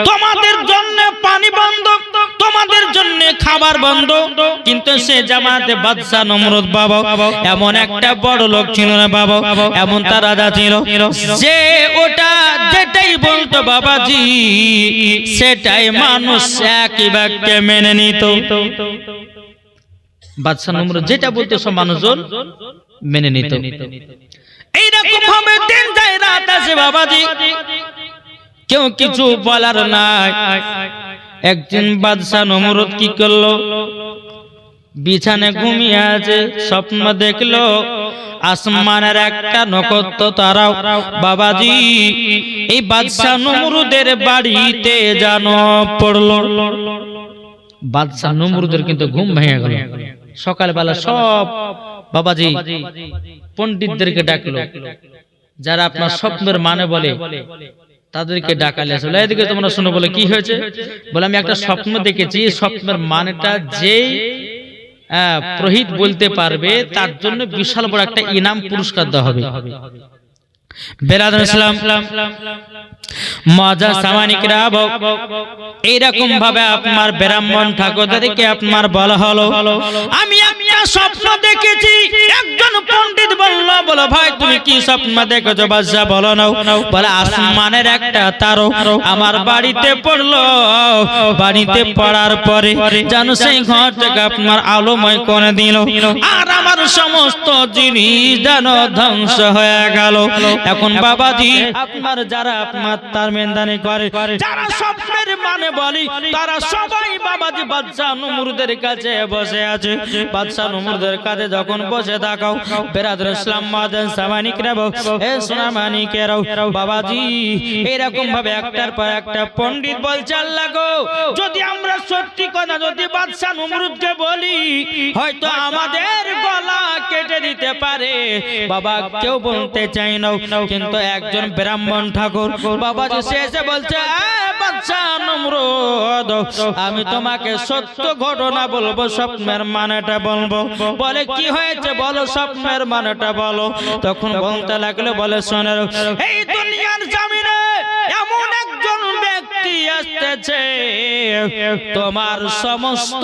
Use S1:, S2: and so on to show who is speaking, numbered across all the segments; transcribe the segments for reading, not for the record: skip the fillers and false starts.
S1: তোমাদের জন্য পানি বন্ধ, তোমাদের জন্য খাবার বন্ধ। কিন্তু সে জামাতে বাদশা নমরুদ বাবা এমন একটা বড় লোক ছিল না বাবা, এমন তার রাজা ছিল যে ওটা যেটাই বলতো বাবাজি সেটাই মানুষ একই বাক্যে মেনে নিত। বাদশা নমরুদ যেটা বলতো সব মানুষজন মেনে নিত। এইরকম ভাবে দিন যায় রাত আসে বাবাজি, কেউ কিছু বলার নাই। একদিন বাদশা নমরুদ কি করলো, বিছানে ঘুমিয়ে আছে, স্বপ্ন দেখলো আসমানের একটা নক্ষত্র তারাও বাবাজি এই বাদশা নমরুদের বাড়িতে জানো পড়লো। বাদশা নমরুদের কিন্তু ঘুম ভেঙে গেল। সকালবেলা সব বাবাজি পণ্ডিতদেরকে ডাকলো, যারা আপনার স্বপ্নের মানে বলে তাদেরকে ডাকালে আসলে এদিকে তোমরা শুনো। বলে কি হয়েছে? বলে আমি একটা স্বপ্ন দেখেছি, স্বপ্নের মানেটা যে প্রহিত বলতে পারবে তার জন্য বিশাল বড় একটা ইনাম পুরস্কার দেওয়া হবে। বেরাদর ইসলাম মজা সামানিকরা এইরকম ভাবে আপনার ব্রাহ্মণ ঠাকুরদেরকে আপনার বলা হলো আমি একটা স্বপ্ন দেখেছি। একজন পণ্ডিত বলল, বলো ভাই তুমি কি স্বপ্ন দেখেছো? বাদশা বলো না। বলে আসমানের একটা তারো আমার বাড়িতে পড়লো, বাড়িতে পড়ার পরে জানো সেই ঘরটাকে আপনার আলোময় করে দিল, আর আমার সমস্ত জিনিস যেন ধ্বংস হয়ে গেল। এখন বাবাজি আপনার যারা আপনার তার মেনদানি করে, যারা স্বপ্নের মানে বলি, তারা সবাই বাবাজি বাদশা নমরুদের কাছে বসে আছে। বাদশা নমরুদের কাছে যখন বসে থাকো বেরাদর ইসলাম মাদান সামানিকরা এ সোনা মানিকেরাও বাবাজি এরকম ভাবে একটার পর একটা পণ্ডিত বলছে আল্লাহ গো, যদি আমরা সত্যি কথা যদি বাদশা নমরুদকে বলি হয়তো আমাদের গলা কেটে দিতে পারে। বাবা কেউ বলতে চাই না, কিন্তু একজন ব্রাহ্মণ ঠাকুর বাবাজি শেষে বলছে বাদশা নমরুদ আমি তোমাকে সত্য ঘটনা বলবো, স্বপ্নের মানেটা বলবো। বলে কি হয়েছে বলো, স্বপ্নের মানেটা বলো। তখন বলতে লাগলো, বলে শোনো এই দুনিয়ার জমিনে এমন একজন ব্যক্তি আসতেছে তোমার সমস্ত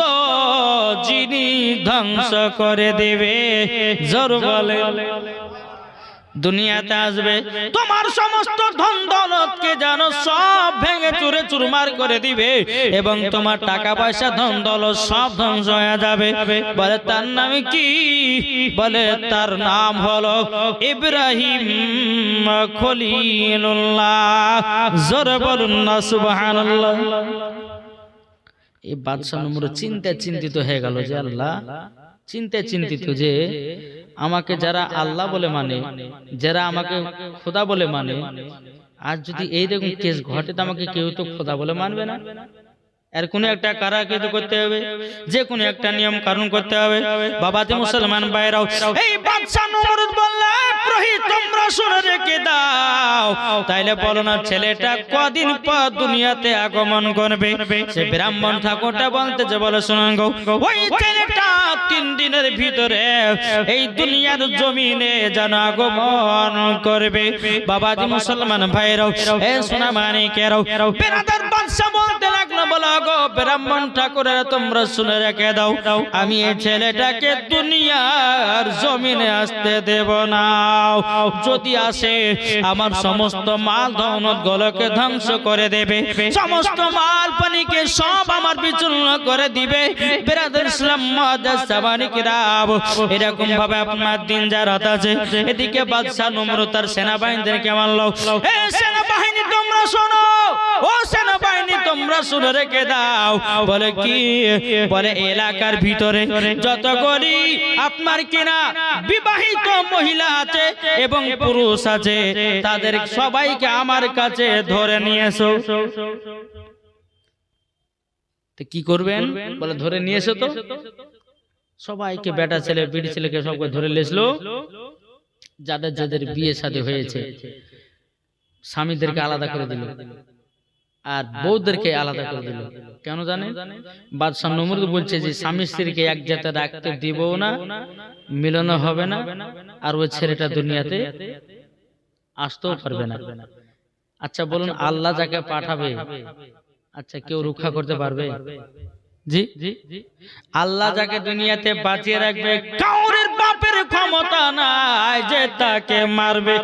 S1: জিনিস ধ্বংস করে দেবে। জোর বলে দুনিয়াতে আসবে তোমার সমস্ত ধন দৌলতকে জানো সব ভেঙে চুরে চুরমার করে দিবে এবং তোমার টাকা পয়সা ধন দৌলত সব ধ্বংস হয়ে যাবে। বলে তার নাম কি? বলে তার নাম হলো ইব্রাহিম খলিলুল্লাহ। জোরে বলুন না সুবহানাল্লাহ। এই বাদশা নমরুদ চিন্তিত হয়ে গেল যে আল্লাহ, চিন্তিত যে আমাকে যারা আল্লাহ বলে মানে, যারা আমাকে খোদা বলে মানে, আর যদি এইরকম কেস ঘটে তো আমাকে কেউ তো খোদা বলে মানবে না। এর কোনো একটা কারাকে করতে হবে, যে কোনো একটা নিয়ম কানুন করতে হবে। বাবাজি মুসলমান ভাইরাও এই বাদশা নমরুদ বলল প্রহিত তোমরা শুনে রেখে দাও, তাইলে বলো না ছেলেটা কদিন পর দুনিয়াতে আগমন করবে। সে ব্রাহ্মণ ঠাকুরটা বলতে যে বলে শুনুন গো, ওই ছেলেটা 3 দিনের ভিতরে এই দুনিয়ার জমিনে যেন আগমন করবে। বাবাজি মুসলমান ভাইরাও এ সোনা মানিকেরাও বেরাদার বাদশা বলতে লাগলো, বলো গো ব্রাহ্মণ ঠাকুরেরা তোমরা শুনে রেখে দাও, আমি এই ছেলেটাকে দুনিয়ার জমিনে আসতে দেব না। যদি আসে আমার সমস্ত মাল দৌলত গুলোকে ধ্বংস করে দেবে, সমস্ত মাল পানিকে সব আমার বিচূর্ণ করে দিবে। বেরাদর ইসলাম মাদাস সাবানিকরা এরকম ভাবে আপনার দিন যা রাত আছে। এদিকে বাদশা নমরুদ তার সেনাবাহিনীদেরকে মারলো, এ সেনাবাহিনী তোমরা শোনো, ও সেনাবাহিনী তোমরা শুনে রেখে দাও। বলে কি? বলে এলাকার ভিতরে যতগুলি আপনার কিনা বিবাহিত মহিলা আছে এবং পুরুষ আছে তাদের সবাইকে আমার কাছে ধরে নিয়ে এসো। কি করবেন? বলে ধরে নিয়ে এসো। তো সবাইকে বেটা ছেলে বিড়ি ছেলেকে সবকে ধরে লেসলো। যাদের যাদের বিয়ে শাদী হয়েছে স্বামীদেরকে আলাদা করে দিল আর বউদেরকে আলাদা করে দিল। কেন জানেন? বাদশা নমরুদ বলছে যে স্বামী স্ত্রীকে এক জায়গাতে রাখতে দিব না, মিলনও হবে না, আর ওই ছেলেটা দুনিয়াতে আসতেও পারবে না। আচ্ছা বলুন, আল্লাহ যাকে পাঠাবে, আচ্ছা কেউ রক্ষা করতে পারবে? জি, আল্লাহ যাকে দুনিয়াতে বাঁচিয়ে রাখবে, কাউরের বাপের ক্ষমতা নাই যে তাকে মারবে।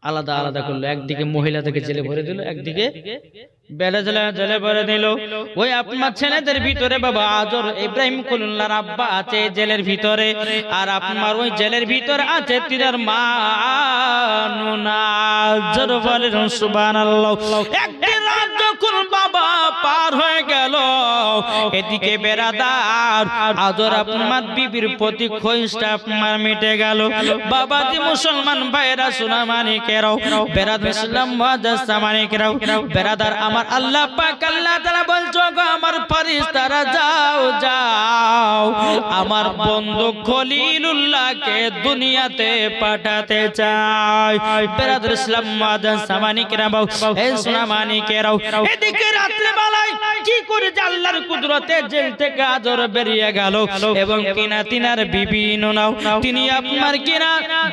S1: আলাদা আলাদা করলো, একদিকে মহিলাদেরকে জেলে ভরে দিল, একদিকে জেলে ভরে দিল। ওই আপনার ছেলেদের ভিতরে বাবা আজর ইব্রাহিম খলিলুল্লাহর আব্বা আছে জেলের ভিতরে, আর আপনার ওই জেলের ভিতরে আছে তিনার মা নুনা। জোরে বলেন সুবহানাল্লাহ। একদিন রাত যখন বাবা পার হয়ে গেল, এদিকে বেরাদার আজর আপনার বিবির প্রতি ক্ষয়টা আপনার মিটে গেল। বাবাজি মুসলমান ভাইরা সুনামানিকেরাও, বেরাদার ইসলাম মুআজ্জাজ সামানিকেরাও, বেরাদার আমার আল্লাহ পাক আল্লাহ তাআলা বলছো গো আমার ফেরেশতারা যাও যাও, আমার বন্ধু খলিলুল্লাহকে দুনিয়াতে পাঠাতে চাই। বেরাদার ইসলাম মুআজ্জাজ সামানিকেরাও, এই সুনামানিকেরাও, এদিকে রাত্রে বেলায় কি করে আল্লাহর কুদরতে জেল থেকে আজর বেরিয়ে গেল, এবং কিনা তিনার বিবি নুনাও তিনি আপনার কিনা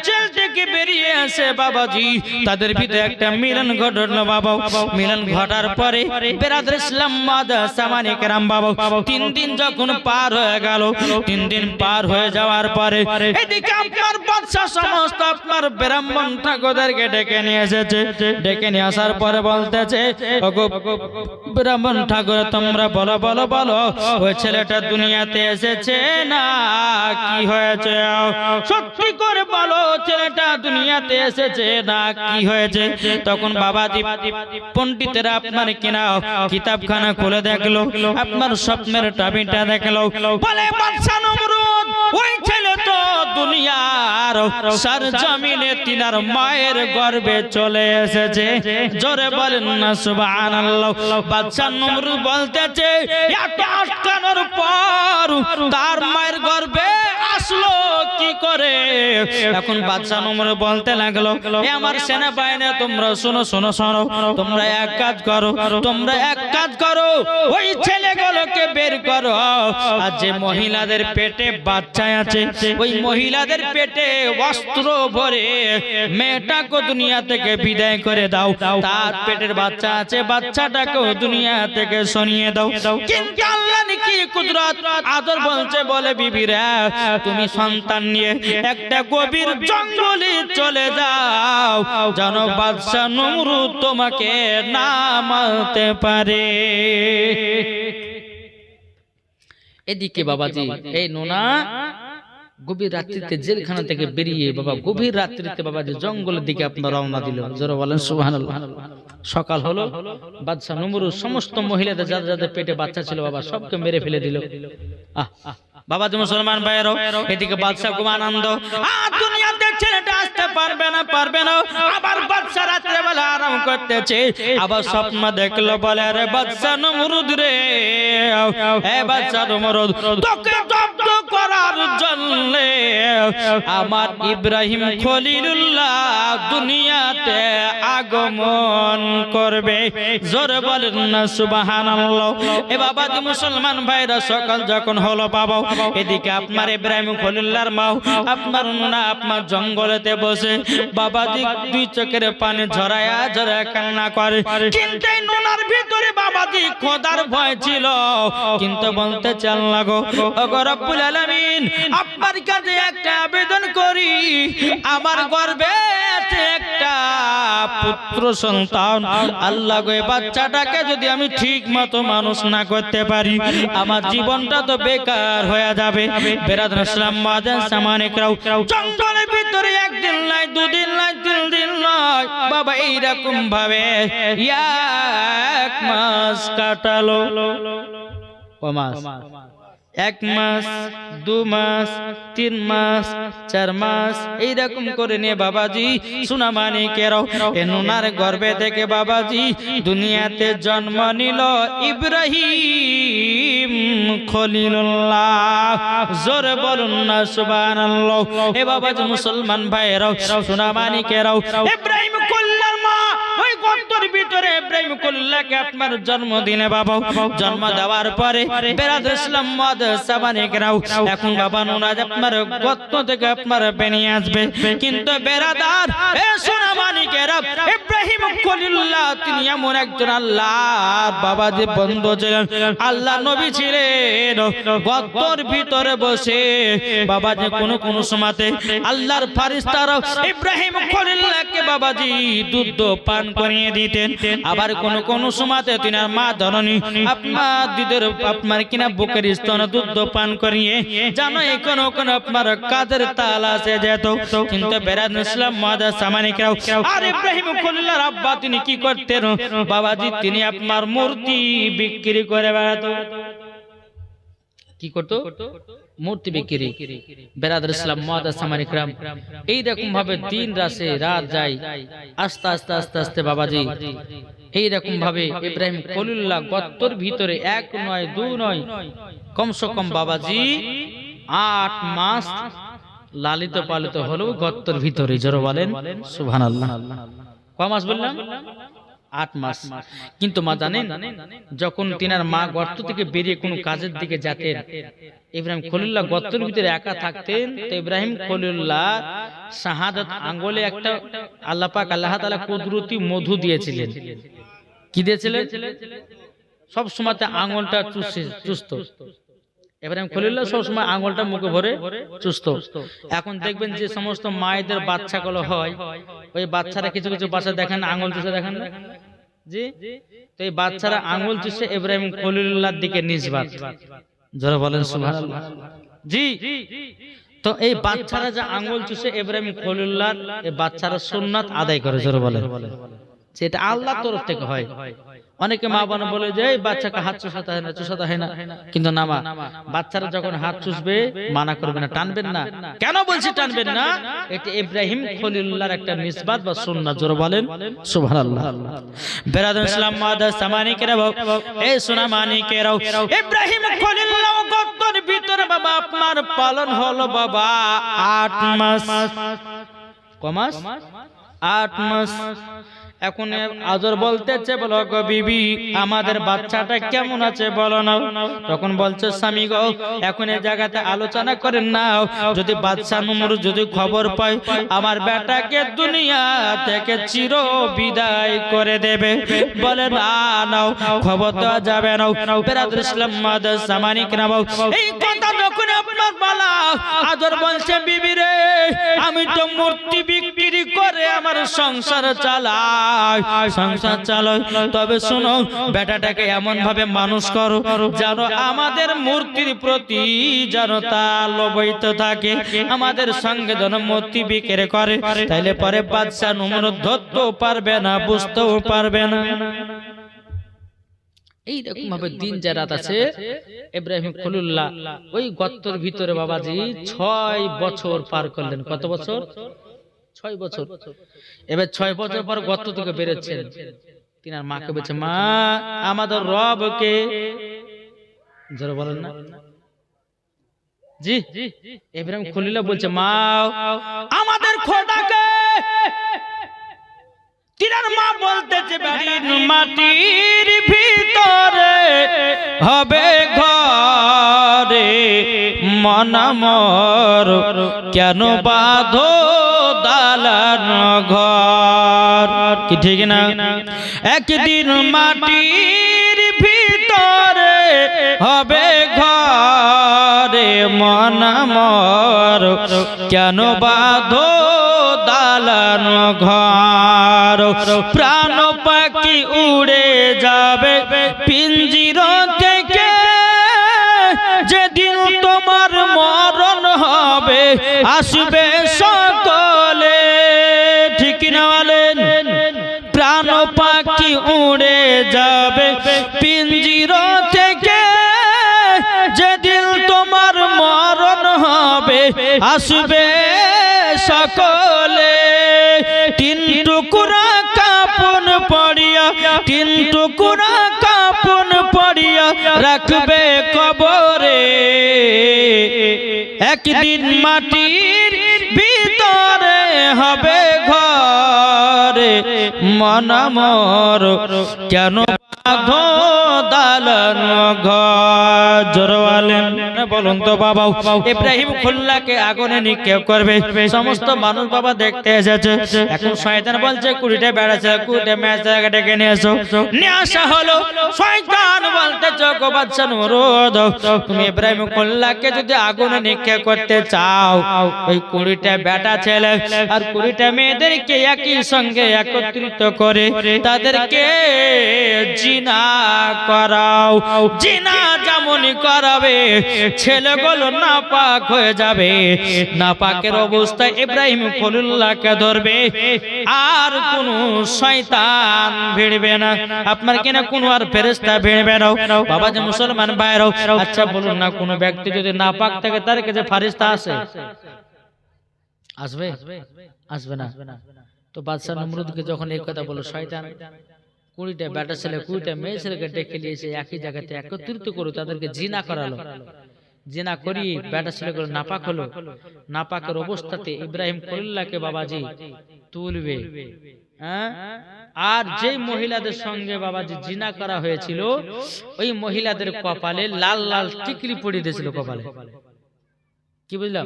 S1: জেল থেকে বেরিয়ে আসে বাবাজি, তাদের ভিতরে একটা মিলন ঘটলো বাবা। মিলন ঘটার পরে বেরাদার ইসলাম মুআজ্জাজ সামানিকেরাম বাবা 3 দিন যখন পার হয়ে গেল, 3 দিন পার হয়ে যাওয়ার পরে এদিকে আপনার বাদশা সমস্ত আপনার ব্রাহ্মণ ঠাকুরদেরকে ডেকে নিয়ে এসেছে। ডেকে নিয়ে আসার পরে বলতেছে, ওগো ব্রাহ্মণ ঠাকুর তোমরা বলো বলো বলো, ওই ছেলেটা দুনিয়াতে এসেছে না কি হয়েছে? সত্যি করে বলো, ছেলেটা দুনিয়াতে এসেছে না কি হয়েছে? তখন বাবাজি পণ্ডিতেরা আপনার কিনা কিতাবখানা খুলে দেখলো, আপনার স্বপ্নের টাবিটা দেখলো, বলে বাদশা নমরুদ ওই ছেলে তো দুনিয়ার সরজমিনে তিনার মায়ের গর্ভে চলে এসেছে। জোরে বলেন না সুবহানাল্লাহ। বাদশা নমরুদ বলতেছে, এত আটকানোর পর তার মায়ের গর্ভে আসলো কি করে? এখন বাদশা নমরুদ বলতে লাগলো, এ আমার সেনাবাহিনী তোমরা শোনো শোনো শোনো, তোমরা এক কাজ করো, তোমরা এক কাজ করো, ওই ছেলেগুলোকে বের করো, আর যে মহিলাদের পেটে বাচ্চা আছে ওই মহিলাদের পেটে বস্ত্র ভরে মেয়েটাকে দুনিয়া থেকে বিদায় করে দাও, তার পেটের বাচ্চা আছে বাচ্চাটাকে দুনিয়া থেকে সরিয়ে দাও। কিন্তু আল্লাহর কি কুদরত! আদর বলছে, বলে বিবিরা তুমি সন্তান নিয়ে একটা গভীর জঙ্গলে চলে যাও, যেন বাদশা নমরুদ তোমাকে না মারতে পারে। এদিকে বাবাজি এই নোনা গভীর রাত্রিতে জেলখানা থেকে বেরিয়ে বাবা গভীর রাত্রিতে বাবাজি জঙ্গলের দিকে আপনার রওনা দিল। জোরে বলেন সুবহানাল্লাহ। সকাল হলো, বাদশা নমরুদ সমস্ত মহিলাদের যাদের যাদের পেটে বাচ্চা ছিল বাবা সবকে মেরে ফেলে দিল। বাবাজি মুসলমান ভাইয়েরও, এদিকে বাদশা খুব আনন্দ, দুনিয়াতে ছেলেটা আসতে পারবে না পারবে না। আবার বাদশা রাত্রে বেলা আরাম করতেছে, আবার স্বপ্ন দেখলো, বলে আরে বাদশা নমরুদ রে, এ বাদশা নমরুদ তোকে জব্দ করার জন্য আমার ইব্রাহিম খলিলুল্লাহ দুনিয়াতে আগমন করবে। জোরে বলেন না সুবহানাল্লাহ। এ বাবাজি মুসলমান ভাইরা, সকাল যখন হলো বাবা, এদিকে আপনার ইব্রাহিম খলিলুল্লাহর মা আপনার না আপনার জঙ্গলেতে বসে বাবাজি দুই চোখের পানি ঝরায়া ঝরায়া কান্না করে। কিন্তু নোনার ভিতরে বাবাজি খোদার ভয় ছিল, কিন্তু বলতে চাল লাগো, ওগো রব্বুল আলামিন আপনার কাছে একটা আবেদন করি, আমার গর্ভে আছে একটা পুত্র সন্তান, আল্লাহ গো এই বাচ্চাটাকে যদি আমি ঠিক মতো মানুষ না করতে পারি আমার জীবনটা তো বেকার হয়ে যাবে। বেরাদার ইসলাম মুআজ্জাজ সামানিকরাও, জঙ্গলের ভিতরে একদিন নাই দুদিন নাই 3 দিন নয় বাবা এইরকম ভাবে 1 মাস কাটালো। ও মাস 1 মাস 2 মাস 3 মাস 4 মাস এইরকম করে নিয়ে বাবাজি সুনামানিকেরাও এ নুনার গর্ভে থেকে বাবাজি দুনিয়াতে জন্ম নিল ইব্রাহিম খলিলুল্লাহ। জোরে বলুন না সুবহানাল্লাহ। এ বাবাজি মুসলমান ভাইরাও সুনামানিকেরাও, ইব্রাহিম খলিলুল্লাহর মা ওই গর্তের ভিতরে ইব্রাহিম খলিলুল্লাহকে আপনার জন্মদিনে বাবা জন্ম দেওয়ার পরে বেরাদুল ইসলাম মদ সাবানিকরাও এখন বাবা নুনাজ আপনার গর্ত থেকে আপনার বেরিয়ে আসবে কিন্তু বেরাদার এ সোনা মানিকেরা ইব্রাহিম খলিলুল্লাহ তিনি এমন একজন আল্লাহর বাবা যে বন্ধু ছিলেন আল্লাহ নবী ছিলেন গর্তের ভিতরে বসে বাবা যে কোন সময়তে আল্লাহর ফেরেশতারা ইব্রাহিম খলিলুল্লাহকে বাবাজি দুধ পান করিয়ে দিতেন আবার কোন সময়তে তিনার মা ধরনী আপনার দুধের আপনার কিনা বুকের স্তন দুধ পান করিয়ে জানো কোন আপনার কাদের তালা সে যেত কিন্তু বেরাদুল ইসলাম মাদা সামানিকরাও আর ইব্রাহিম খলিলুল্লাহর আব্বা তিনি কি করতেন বাবাজি তিনি আপনার মূর্তি বিক্রি করে বেড়াতো কি করতো মূর্তি বিক্রি বেরাদুল ইসলাম মাদা সামানিকরাম এই রকম ভাবে দিন রাত যায় আস্তে আস্তে আস্তে আস্তে বাবাজি এই রকম ভাবে ইব্রাহিম খলিলুল্লাহ গর্তের ভিতরে এক নয় দুই নয় কমসে কম বাবাজি 8 মাস লালিত পালিত হলো গর্তের ভিতরে জোরে বলেন সুবহানাল্লাহ কয় মাস বললাম 8 মাস কিন্তু মা জানেন যখন তিনার মা গর্ত থেকে বেরিয়ে কোনো কাজের দিকে যেতেন ইব্রাহিম খলিলুল্লাহ গর্তের ভিতরে একা থাকতেন তো ইব্রাহিম খলিলুল্লাহ শাহাদাত আঙ্গুলে একটা আল্লাহ পাক আল্লাহ তাআলা কুদরতি মধু দিয়েছিলেন কি দিয়েছিলেন সব সময়তে আঙ্গুলটা চুষত ইব্রাহিম খলিলুল্লাহ সব সময় আঙ্গুলটা মুখে ভরে চুষত এখন দেখবেন যে সমস্ত মায়েদের বাচ্চাগুলো হয় ওই বাচ্চারা কিছু বাচ্চা দেখেন আঙ্গুল চুষে দেখেন জি তো এই বাচ্চারা আঙ্গুল চুষে ইব্রাহিম খলিলুল্লাহর দিকে নিসবত যারা বলেন সুবহানাল্লাহ জি তো এই বাচ্চারা যে আঙ্গুল চুষে ইব্রাহিম খলিলুল্লাহ এই বাচ্চারা সুন্নাত আদায় করে যারা বলেন যেটা আল্লাহর তরফ থেকে হয় অনেকে মা বোন বলে যে এই বাচ্চাকে হাত চুষাতে হয় না কিন্তু না মা বাচ্চারা যখন হাত চুষবে মানা করবে না টানবেন না কেন বলছি টানবেন না এটা ইব্রাহিম খলিলুল্লাহর একটা নিসবত বা সুন্নাত জোরে বলেন সুবহানাল্লাহ বেরাদুল ইসলাম মাদা সামানিকেরাও এই সোনা মানিকেরাও ইব্রাহিম খলিলুল্লাহ গর্তের ভিতরে বাবা আপনার পালন হলো বাবা 8 মাস কমাস 8 মাস এখন আজর বলতেছে বলো গো বিবি আমাদের বাচ্চাটা কেমন আছে বলো না তখন বলছে স্বামী গো এখন এই জায়গাতে আলোচনা করেন না যদি বাচ্চা নমরু যদি খবর পায় আমার বেটাকে দুনিয়া থেকে চির বিদায় করে দেবে বলে না নাও খবর দেওয়া যাবে না বেরাদুল ইসলাম মাদা সামানিকরাম এই কথা যখন আপনার বলা আজর বলছে বিবি রে আমি তো মূর্তি বিক্রি করে আমার সংসার চালাই সংসার চালাই তবে শোনো বেটাটাকে এমন ভাবে মানুষ করো যেন আমাদের মূর্তির প্রতি যেন তার লোভিত থাকে আমাদের সঙ্গে যেন মূর্তি বিক্রি করে তাইলে পরে বাদশা নমর ধরতেও পারবে না বুঝতেও পারবে না এই রকম ভাবে দিন যা রাত আছে ইব্রাহিম খলিলুল্লাহ ওই গর্তের ভিতরে বাবাজি 6 বছর পার করলেন কত বছর 6 বছর এবার 6 বছর পর গর্ত থেকে বেরোচ্ছেন তিনার মাকে বলছে মা আমাদের রবকে জোরে বলেন না জি ইব্রাহিম খলিলুল্লাহ বলছে মা আমাদের খোদাকে তিনার মা বলতেছে বাড়ির মাটির ভিতরে হবে ঘরে মনমর কেন বাঁধো দালান ঘর কি ঠিক না একদিন মাটির ভিতরে হবে ঘরে মনমর কেন বাঁধো দালান ঘর প্রাণ পাখি উড়ে যাবে পিঞ্জির থেকে যেদিন তোমার মরণ হবে আসবে সকলে ঠিক না বলেন প্রাণ পাখি উড়ে যাবে পিঞ্জির থেকে যেদিন তোমার মরণ হবে আসবে সকলে তিন টুকরা কাপন পড়িয়া তিন টুকরা কাপন পড়িয়া রাখবে কবরে একদিন মাটির ভিতরে হবে ঘরে মন মোর কেন বাঁধো দালান ঘর। জোরে বলেন, বলুন তো বাবা, ইব্রাহিম খুল্লাকে আগুনে নিক্ষেপ করবে, সমস্ত মানুষ বাবা দেখতে এসেছে। এখন শয়তান বলছে 20টা বেড়াচ্ছে, 20টা মেয়েছে ডেকে নিয়ে এসো। নিয়ে আসা হলো। শয়তান বলতে গো বাদশা নমরুদ, তুমি ইব্রাহিম খুল্লাকে যদি আগুনে নিক্ষেপ করতে চাও, ওই 20টা বেটা ছেলে আর 20টা মেয়েদেরকে একই সঙ্গে একত্রিত করে তাদেরকে জিনা করাও। জিনা যেমনই করাবে ছেলেগুলো নাপাক হয়ে যাবে, নাপাকের অবস্থায় ইব্রাহিম খলিলুল্লাহকে ধরবে, আর কোন শয়তান ভিড়বে না, আপনার কিনা কোন আর ফেরেশতা ভিড়বে না। বাবা যে মুসলমান ভাইরাও, আচ্ছা বলুন না, কোন ব্যক্তি যদি নাপাক থাকে তার কাছে ফেরেশতা আসে? আসবে? আসবে না। তো বাদশা নমরুদকে যখন এই কথা বলো, শয়তান 20টা বেটা ছেলে 20টা মেয়ে ছেলেকে ডেকে নিয়েছে, একই জায়গাতে একত্রিত করে তাদেরকে জিনা করালো। জিনা করি বেটা ছেলেগুলো নাপাক হলো। নাপাকের অবস্থাতে ইব্রাহিম খলিলুল্লাহকে বাবাজি তুলবে, হ্যাঁ? আর যে মহিলাদের সঙ্গে বাবাজি জিনা করা হয়েছিল, ওই মহিলাদের কপালে লাল লাল টিকলি পড়ে দিয়েছিল কপালে। কি বুঝলাম?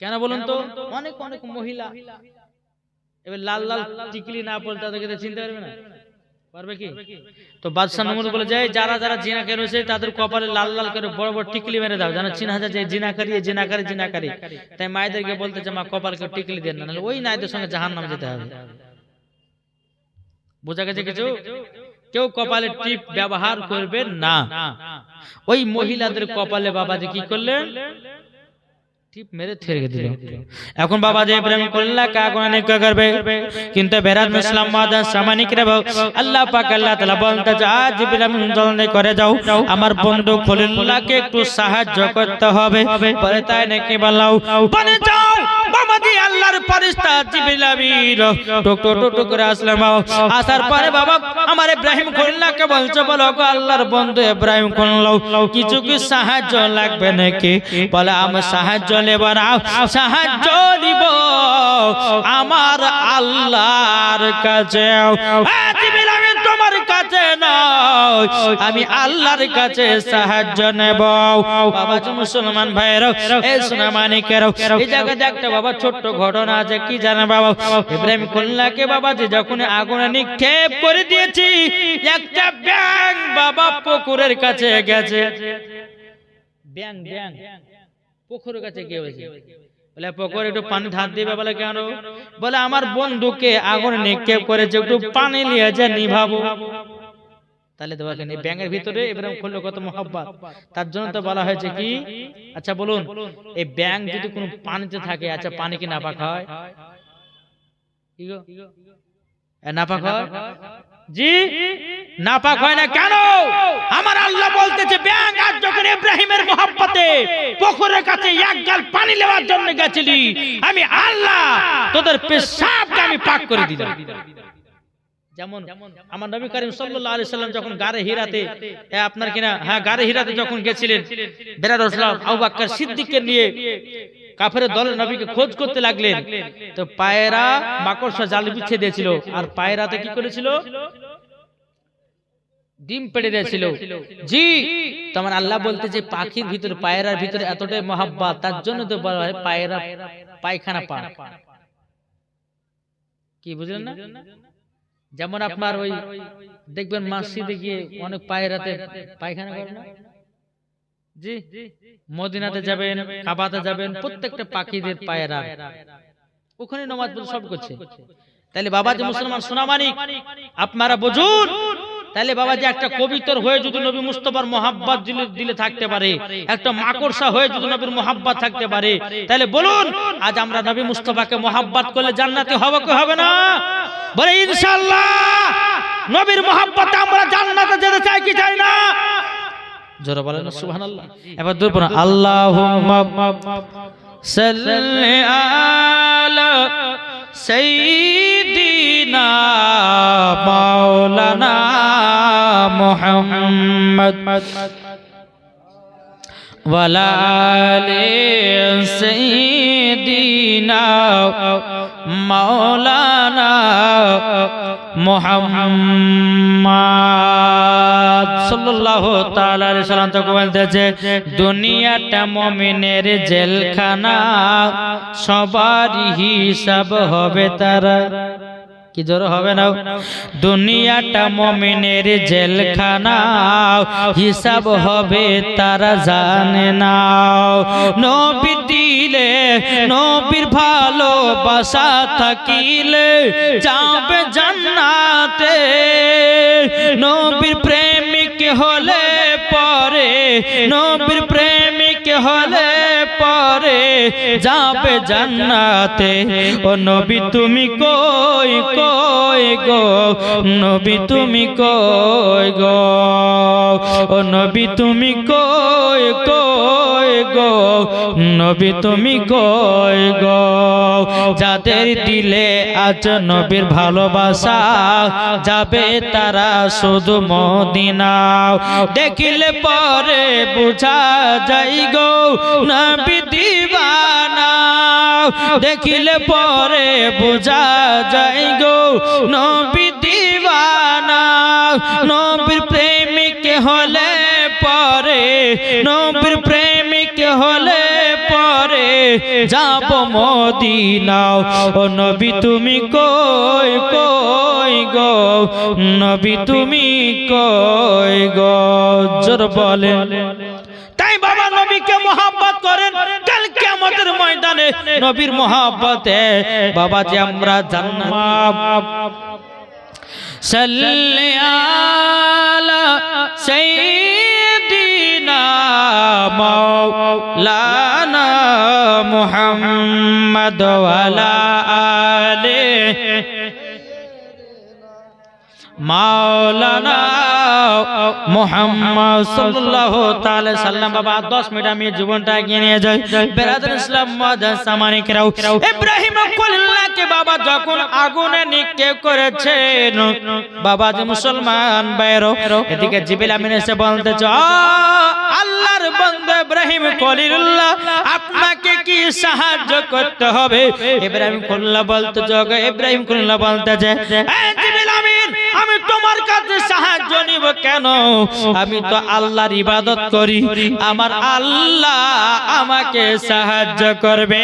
S1: কেন বলুন তো? অনেক অনেক মহিলা এবার লাল লাল টিকলি না পড়লে তাদেরকে চিনতে পারবে না, পারবে কি? তো বাদশা নমরুদ বলে যায়, যারা যারা জিনা করেছে তাদের কপালে লাল লাল করে বড় বড় টিকলি মেরে দাও, যেন চিনা যায় যে জিনাকারী জিনাকারী জিনাকারী। তাই মায়েদেরকে বলতেছে, মা কপালকে টিকলি দেন না, ওই নাইদের সঙ্গে জাহান্নামে যেতে হবে। বোঝা গেছে কিছু? কেউ কপালে টিপ ব্যবহার করবে না। ওই মহিলাদের কপালে বাবাজি কি করলেন? টিপ মেরে ছেড়ে দিল। এখন বাবা যে ইব্রাহিম খলিলুল্লাহকে আগুনে নিক্ষেপ করবে, কিন্তু বেরাত মুসলিম মাদান সামানিক রে আল্লাহ পাক আল্লাহ তাআলা বলতে, আজ ইব্রাহিম জলদি করে যাও, আমার বন্ধু খলিলুল্লাহকে একটু সাহায্য করতে হবে। পরে তাই নাকি বললাও, বনে যাও বাবাজি, আল্লাহর ফেরেশতা জিবরিল আমিন টুক টুক টুক করে আসলাম। আসার পরে বাবা আমার ইব্রাহিম খলিলুল্লাহকে বলছে, বলো গো আল্লাহর বন্ধু ইব্রাহিম খলিলুল্লাহ, কিছু কি সাহায্য লাগবে নাকি? বলে, আমি সাহায্য নেব না, সাহায্য নিব আমার আল্লাহর কাছে। জিবরিল আমিন তোমার কাছে নয়, আমি আল্লাহর কাছে সাহায্য নেব। বাবা মুসলমান ভাইরা, এই সোনা মানিকেরা, এই জায়গাতে একটা বাবা ছোট্ট ঘটনা আছে। কি জানেন বাবা? ইব্রাহিম খলিলুল্লাহকে বাবা যে যখন আগুনে নিক্ষেপ করে দিয়েছি, একটা ব্যাঙ বাবা পুকুরের কাছে গেছে। ব্যাঙ ব্যাঙ পুকুরের কাছে গিয়ে হয়েছে, বলে পুকুরে একটু পানি ঢাল দিবে। বলে কেন? বলে আমার বন্ধুকে আগুনে নিক্ষেপ করেছে, একটু পানি নিয়ে যা নিভাবো। তাহলে তো বলেন, এই ব্যাঙের ভিতরে ইব্রাহিম খলিল কত মহব্বত, তার জন্য তো বলা হয়েছে কি? আচ্ছা বলুন, এই ব্যাঙ যদি কোনো পানিতে থাকে, আচ্ছা পানি কি নাপাক হয়? কি গো, নাপাক হয়? জি, নাপাক হয় না। কেন? আমার আল্লাহ বলতেছে, ব্যাঙ আজ যখন ইব্রাহিমের মহব্বতে পুকুরের কাছে এক গাল পানি নেওয়ার জন্য গেছিলি, আমি আল্লাহ তোদের পেশাবকে আমি পাক করে দিলাম। যেমন আমার নবী করিম সাল্লাল্লাহু আলাইহি সাল্লাম যখন গারে হিরাতে, আপনার কিনা হ্যাঁ গারে হিরাতে যখন গেছিলেন, বেরাদ রাসূল আবু বকর সিদ্দিককে নিয়ে কাফের দলের নবীকে খোঁজ করতে লাগলেন। তো পায়রা মাকড়সা জাল বিছিয়ে দিয়েছিল, আর পায়রাতে কি করেছিল? ডিম পেড়ে দিয়েছিল। জি, তোমার আল্লাহ বলতে যে পাখির ভিতরে পায়রার ভিতরে এতটাই মহব্বত, তার জন্য তো বলা হয় পায়রা পায়খানা পায়। কি বুঝলেন না? যেমন আপনার ওই দেখবেন মসজিদে গিয়ে অনেক পায়রাতে পায়খানা করে না? জি, মদিনাতে যাবেন, কাবাতে যাবেন, প্রত্যেকটা পাখিদের পায়রা ওখানে নামাজ পড়ে সব করছে। তাহলে বাবা যে মুসলমান সোনামানিক, আপনারা বুঝুন, তাহলে বাবা যে একটা কবিতর হয়ে যদি নবী মুস্তাফার মহব্বত দিলে থাকতে পারে, একটা মাকড়সা হয়ে যদি নবীর মহব্বত থাকতে পারে, তাহলে বলুন আজ আমরা নবী মুস্তাফাকে মহব্বত করলে জান্নাতে হবে কি হবে না? বলে ইনশাআল্লাহ নবীর মহব্বতে আমরা জান্নাতে যেতে চাই কি চাই না? জোরে বলেন সুবহানাল্লাহ। এবার দূর পড়ুন, আল্লাহুম্মা সাল্লি আলা সাইয়্যিদিনা মাওলানা মুহাম্মদ ওয়া আলি সাইয়্যিদিনা মাওলানা মুহাম্মদ সাল্লাল্লাহু তাআলা আলাইহি সাল্লাম তো বলতেছে দুনিয়াটা মুমিনের জেলখানা সবারই হিসাব হবে তারা কি জোর হবে না দুনিয়াটা মুমিনের জেলখানা হিসাব হবে তারা জানে না নবী দিলে নবীর ভালোবাসা থাকিলে যাবে জান্নাতে নবীর প্রেমিক হলে পরে নবীর প্রেমিক হলে পরে যাবে জান্নাতে ও নবী তুমি কই কই গো নবী তুমি কই গো ও নবী তুমি কই কই গো নবী তুমি কই গো যাদের দিলে আজ নবীর ভালোবাসা যাবে তারা শুধু মদিনা দেখিলে পরে বুঝা যাই গো নবী দিবানা দেখিলে পরে বুঝা যাই গো নবী দিবানা নবীর প্রেমিক হলে পরে নবীর প্রেমিক হলে পরে যাব মদিনা ও নবী তুমি কই কই গো নবী তুমি কই গো জোর বলে তাই বাবা নবীকে মোহাব্বত করেন কাল কিয়ামতের ময়দানে নবীর মোহাব্বতে বাবা যে আমরা জান্নাত সাল্লি আলা সাইয়্যিদিনা মাওলানা মুহাম্মদ ওয়া আলা আলিহি মাওলানা মুহাম্মদ সাল্লাল্লাহু তাআলা সাল্লাম বাবা 10 মিনিট আমি জীবনটা এগিয়ে নিয়ে যাই বেরাদার ইসলাম মাদান সামানিকরাও ইব্রাহিম খলিলুল্লাহকে বাবা যখন আগুনে নিক্ষেপ করেছেন বাবা যে মুসলমান বাইরো এদিকে জিবরিল আমিন এসে বলতেছে আল্লাহর বান্দা ইব্রাহিম খলিলুল্লাহ আপনাকে কি সাহায্য করতে হবে ইব্রাহিম খলিলুল্লাহ বলতেছে ইব্রাহিম খলিলুল্লাহ বলতেছে জিবরিল আমিন আমি তোমার কাছে সাহায্য নিব কেন আমি তো আল্লাহর ইবাদত করি আমার আল্লাহ আমাকে সাহায্য করবে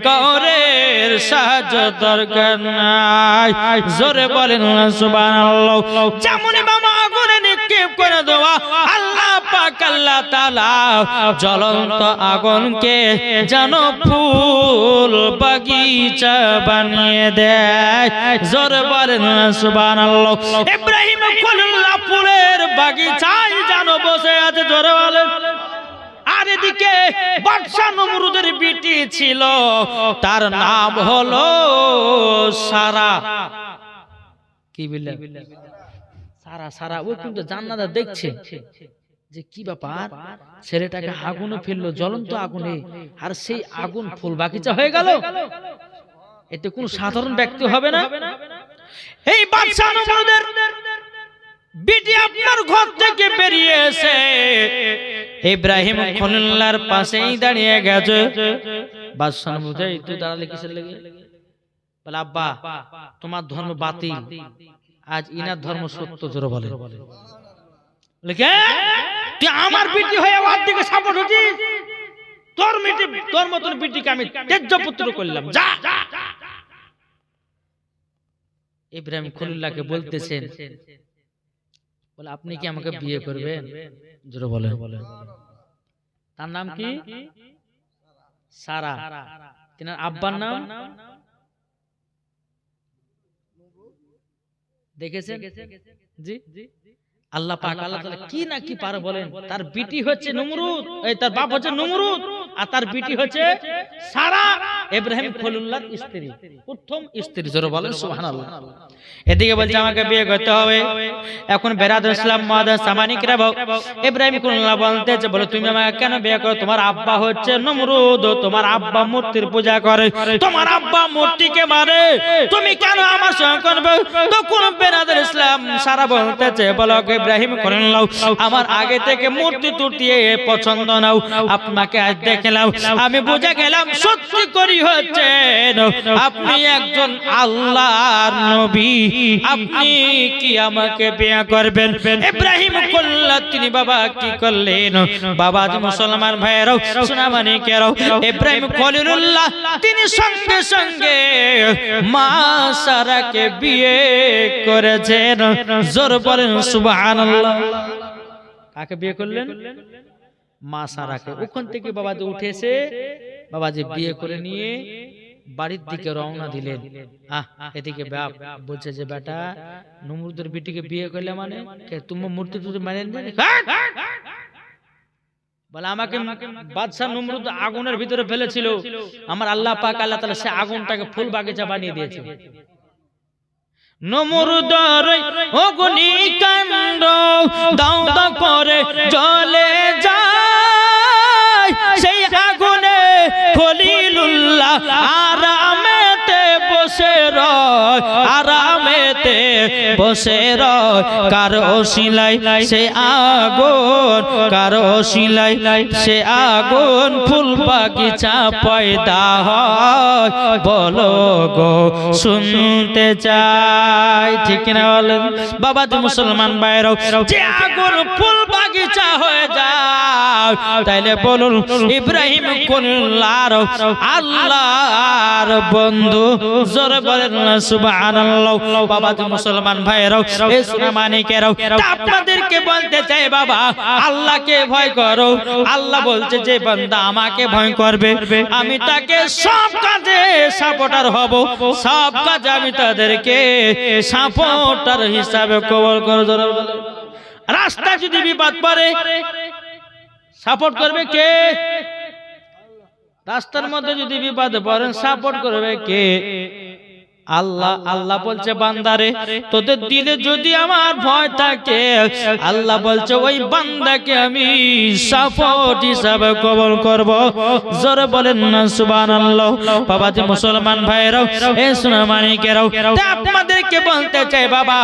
S1: কাউরের সাহায্য দরকার নাই জোরে বলেন সুবহানাল্লাহ যেমন বাবা আগুনে নিক্ষেপ করে দেওয়া আল্লাহ পাক আল্লাহ তাআলা জ্বলন্ত আগুনকে যেন ফুল বাগিচা বানিয়ে দেয় জোরে বলেন সুবহানাল্লাহ ইব্রাহিম খলিলুল্লাহ ফুলের বাগিচায় যেন বসে আছে জোরে বলেন আর এদিকে বাদশা নমরুদের বিটি ছিল তার নাম হলো সারা কি বললেন সারা সারা ওই কিন্তু জান্নাতে দেখছে যে কি ব্যাপার ছেলেটাকে আগুনে ফেললো জ্বলন্ত আগুনে আর সেই আগুন ফুল বাগিচা হয়ে গেল এতে কোন সাধারণ ব্যক্তি হবে না এই বাদশা নমরুদের বিটি আপনার ঘর থেকে বেরিয়ে এসে ইব্রাহিম খলিলুল্লাহর পাশেই দাঁড়িয়ে গেছে বাদশা নমরুদ তুই দাঁড়ালে কিসের লাগে বলে আব্বা তোমার ধর্ম বাতিল আজ ইনার ধর্ম সত্য জোরে বলে লেখে তুই আমার বিটি হয়ে ওর দিকে সাপোর্ট হচ্ছিস তোর মতন বিটিকে আমি তেজপুত্র করলাম যা ইব্রাহিম খলিলুল্লাহকে বলতেছেন বলে আপনি কি আমাকে বিয়ে করবেন জোরে বলেন তার নাম কি সারা তিনার আব্বার নাম দেখেছেন জি আল্লাহ পাক আল্লাহ তাআলা কি না কি পারে বলেন তার বিটি হচ্ছে নমরুদ এই তার বাপ হচ্ছে নমরুদ আর তার বিটি হচ্ছে সারা ইব্রাহিম খলিলুল্লাহর স্ত্রী প্রথম স্ত্রী জোরে বলেন সুবহানাল্লাহ এদিকে বলছে আমাকে বিয়ে করতে হবে এখন বেরাদার ইসলাম মাদান সামানিকরা ইব্রাহিম খলিলুল্লাহ বলতেছে বলে তুমি আমাকে কেন বিয়ে করো তোমার আব্বা হচ্ছে নমরুদ তোমার আব্বা মূর্তির পূজা করে তোমার আব্বা মূর্তিকে মারে তুমি কেন আমার সঙ্গে করবে তখন বেরাদার ইসলাম সারা বলতেছে, বলো ইব্রাহিম খলিলুল্লাহ, আমার আগে থেকে মূর্তি তুর্তি পছন্দ নাও, আপনাকে আজ দেখলাম, আমি বুঝে গেলাম সত্যি করি হচ্ছে আপনি একজন আল্লাহর নবী, আপনি কি আমাকে বিয়ে করবেন? ইব্রাহিম খলিলুল্লাহ তিনি বাবা কি করলেন? বাবা মুসলমান ভাইয়েরাও, সোনামানিকেরাও, ইব্রাহিম খলিলুল্লাহ তিনি সঙ্গে সঙ্গে মা সারাকে বিয়ে করেছেন। জোর বলেন সুবহানাল্লাহ। কাকে বিয়ে করলেন? মা সারাকে। ওখান থেকে বাবাজি উঠেছে, বাবাজি বিয়ে করে নিয়ে বাড়ির দিকে রওনা দিলেন। এদিকে বাপ বলছে যে বেটা নমরুদের বিটিকে বিয়ে করলে মানে তুমি মূর্তি টুর্তি মানে বলে আমাকে বাদশা নমরুদ আগুনের ভিতরে ফেলেছিল, আমার আল্লাহ পাক আল্লাহ তাআলা সে আগুনটাকে ফুল বাগিচা বানিয়ে দিয়েছে। নমরুদের অগ্নিকাণ্ড দাও দাও করে জ্বলে যায়, সেই আগুনে খলিলুল্লাহ আরামেতে বসে রয়, আরামেতে বসে রয়। কারো শিলাই সে আগুন, কারো শিলাই সে আগুন ফুল বাগিচা পয়দা হয়। বলো গো শুনতে চাই, ঠিক না বলেন বাবাজি মুসলমান ভাইরাও? যে আগুন ফুল বাগিচা হয়ে যায়, তাইলে বলুন ইব্রাহিম খলিলুল্লাহ আল্লাহর বন্ধু। জোরে বলেন সুবহানাল্লাহ। বাবাজি মুসলমান ভাইরাও, এই সোনামানিকেরাও, আপনাদেরকে বলতে চাই বাবা আল্লাহকে ভয় করো। আল্লাহ বলছে যে বান্দা আমাকে ভয় করবে, আমি তাকে সব কাজে সাপোর্টার হব, সব কাজে আমি তাদেরকে সাপোর্টার হিসাবে কবুল করব। রাস্তা যদি বিপদ পড়ে সাপোর্ট করবে কে? রাস্তার মধ্যে যদি বিপদে পড়েন সাপোর্ট করবে কে? আল্লাহ। আল্লাহ বলছে বান্দারে তোদের দিলে যদি আমার ভয় থাকে, আল্লাহ বলছে ওই বান্দাকে আমি সাপোর্ট হিসাবে কবুল করব। জোরে বলেন না সুবহানাল্লাহ। বাবাজি মুসলমান ভাইরাও, এই সোনামানিকেরাও, আপনাদেরকে বলতে চাই বাবা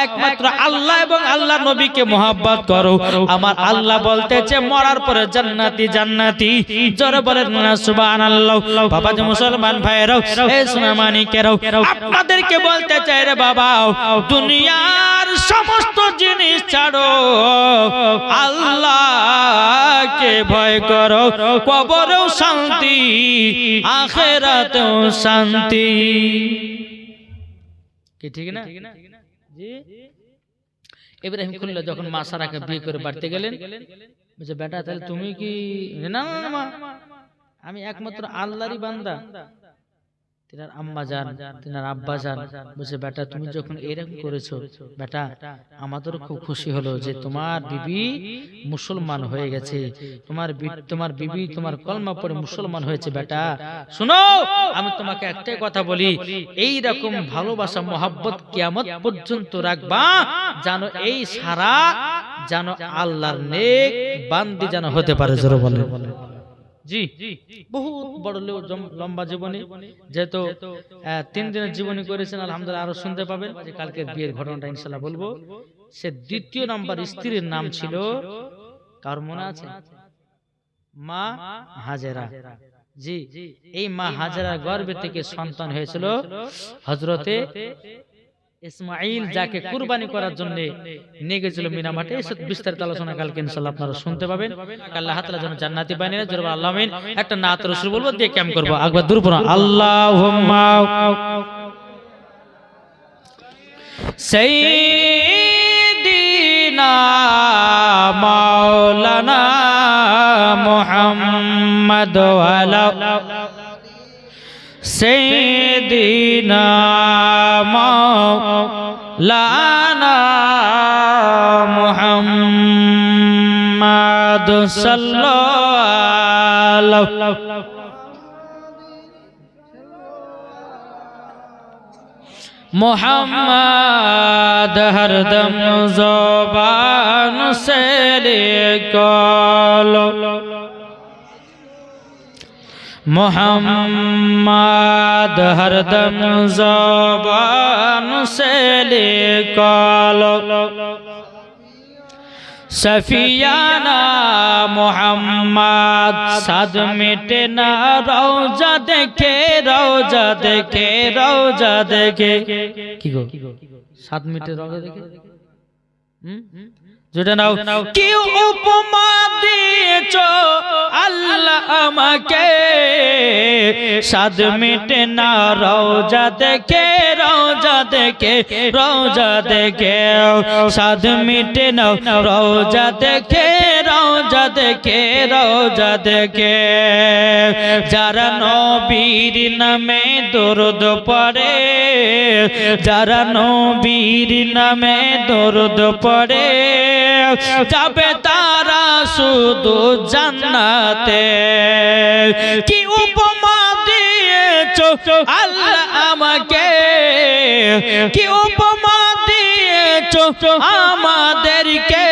S1: একমাত্র আল্লাহ এবং আল্লাহ নবীকে মহব্বত করো। আমার আল্লাহ বলতেছে মরার পরে জান্নাতি জান্নাতি। জোরে বলেন না সুবহানাল্লাহ। বাবাজি মুসলমান ভাইরাও, এই সোনামানিকেরাও, আপনাদেরকে বলতে চাই রে বাবা দুনিয়ার সমস্ত জিনিস ছাড়ো, আল্লাহকে ভয় করো। কবরেও শান্তি, আখিরাতেও শান্তি। কি ঠিক না? জি। ইব্রাহিম খলিলুল্লাহ যখন মা সারাকে বিয়ে করে বাড়িতে গেলেন, বলছে বেটা তাহলে তুমি কি? না না মা, আমি একমাত্র আল্লাহরই বান্দা। তিনার আম্মা জান, তিনার আব্বা জান বলছে বেটা তুমি যখন এরকম করেছো বেটা আমাদেরও খুব খুশি হলো যে তোমার বিবি মুসলমান হয়ে গেছে, তোমার বিবি তোমার কলমা পড়ে মুসলমান হয়েছে। বেটা শুনো, আমি তোমাকে একটাই কথা বলি, এই রকম ভালোবাসা মোহাব্বত কিয়ামত পর্যন্ত রাখবা, জানো এই সারা জানো আল্লাহর নেক বান্দি জানো হতে পারে। জোরে বলে জি। বহুত বড় লম্বা জীবনী, যেহেতু 3 দিনের জীবনী করেছেন আলহামদুলিল্লাহ, আরো শুনতে পাবেন। কালকে বিয়ের ঘটনাটা ইনশাআল্লাহ বলবো। সে দ্বিতীয় নাম্বার স্ত্রীর নাম ছিল, কার মনে আছে? মা হাজেরা। জি, এই মা হাজেরার গর্ভে থেকে সন্তান হয়েছিল হযরতে ইসমাঈল, যাকে কুরবানি করার জন্য নিয়ে গেছিল মিনা মাঠে। বিস্তারিত আলোচনা কালকে ইনশাআল্লাহ আপনারা শুনতে পাবেন। আল্লাহ তাআলা যেন জান্নাতি বানিয়ে জোরে বলেন আল্লাহ আমিন। একটা নাত রাসূল বলবো, দিয়ে ক্যাম করব। একবার দূর পড়ো, আল্লাহুম্মা সাইয়্যিদিনা মাওলানা মুহাম্মদ ওয়া আলা সাইয়্যিদিনা মাওলানা মুহাম্মদ সাল্লাল্লাহু मोहम्मद हरदम ज़ुबान से लिखो मोहम्मद हरदम ज़बान से निकालो सफियाना मोहम्मद साद मिटे ना रौजा देखे रौजा देखे रौजा देखे की गो साद मिटे रौजा देखे जुड़े नाओ क्यों उपमा दिएছো আল্লাহ আমাকে সাদ মিটে না রওজা দেখে রওজা দেখে রওজা দেখে সাদ মিটে না রওজা দেখে রওজা দেখে রওজা দেখে যারা নবীর নামে দরুদ পড়ে যারা নবীর নামে দরুদ পড়ে যাবে তারা শুধু জান্নাতে কি উপমা দিয়েছো আল্লাহ আমাকে কি উপমা দিয়েছো আমাদেরকে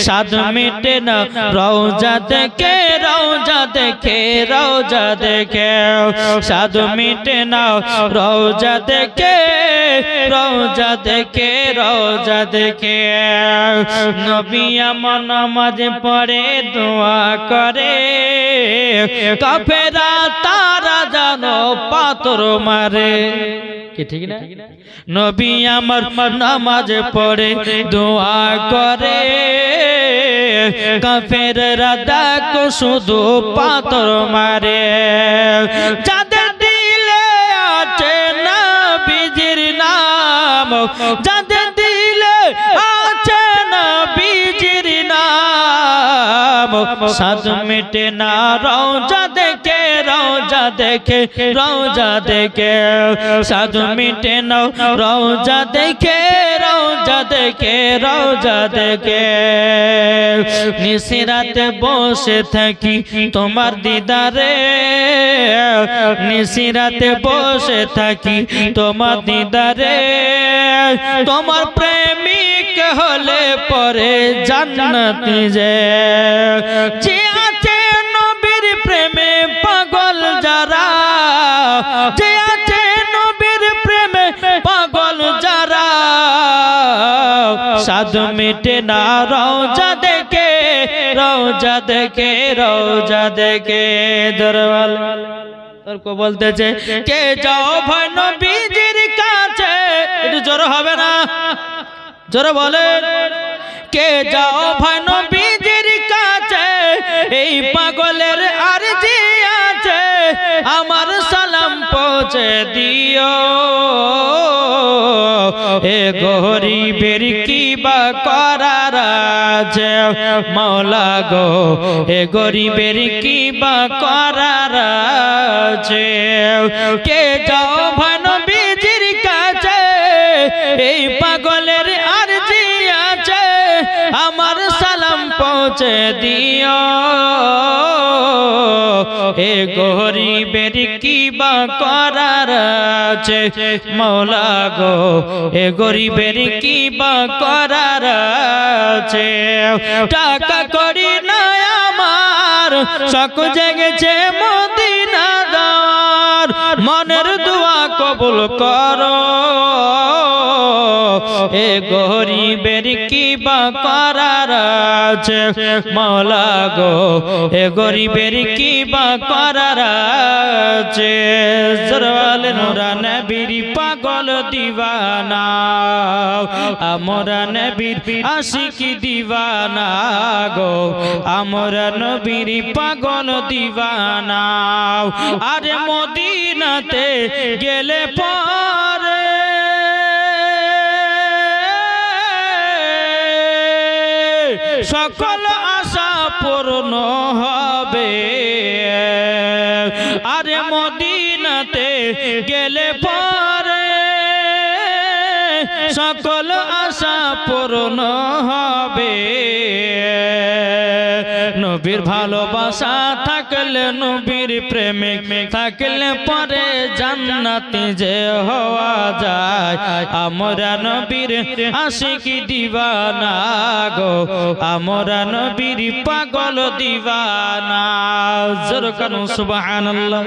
S1: সাদ মিটে না রওজা দেখে রওজা দেখে রওজা দেখে সাদ মিটে না রওজা দেখে রওজা দেখে রওজা দেখে নবী আমার নামাজ পড়ে দোয়া করে কাফেরা তারা জানো পাথর মারে কি ঠিক না নবী আমার নামাজ পড়ে দোয়া করে কাফেররা দেখো শুধু পাথর মারে যাদের দিলে আছে নবীজির নাম যাদের দিলে আছে নবীজির নাম সাদ মিটে না রওজা দেখে রওজা দেখে রওজা দেখে সাদ মিটে না রওজা দেখে রওজা দেখে রওজা দেখে নিশিরাতে বসে থাকি তোমার দিদারে নিশিরাতে বসে থাকি তোমার দিদারে তোমার প্রেমিক হলে পরে জান্নাতি যে আছে নবীর প্রেমে পাগল যারা যে আছে নবীর প্রেমে পাগল যারা সাদ মিটে না রওজা দেখে রওজা দেখে রওজা দেখে দরওয়াল তোর কো বলতেছে কে যাও ভাই নবীজির কাছে একটু জোরে হবে না জোরে বলে কে যাও ভাই নবীজির কাছে এই পাগলের আরজি আছে আমার সালাম পৌঁছে দিও এ গরিবের কি বা করার আছে মওলা গো এ গরিবের কি বা করার আছে কে যাও ভাই নবীজির কাছে এই পাগলের আরজি আছে আমার সালাম পৌঁছে দিও এ গরিবের কি বা করার আছে মওলা গো এ গরিবের কি বা করার আছে টাকা করি না আমার শখ জেগেছে মদিনা যাওয়ার মনের দোয়া কবুল করো এ গরিবের কি বা করার আছে মওলা গো এ গরিবের কি বা করার আছে জরওয়াল নুরা নবীর পাগল দিওয়ানা আমরা নবীর আশিকি দিওয়ানা গো আমরা নবীর পাগল দিওয়ানা আরে মদিনাতে গেলে পরে সকল আশা পূর্ণ হবে আরে মদিনাতে গেলে পরে সকল আশা পূর্ণ হবে নবীর ভালোবাসা থাকলে নবীর প্রেমিক থাকলে পরে জান্নাতে যে হওয়া যায় আমরা নবীর আশিকি দিওয়ানা গো আমরা নবীর পাগল দিওয়ানা জোরে কানো সুবহানাল্লাহ।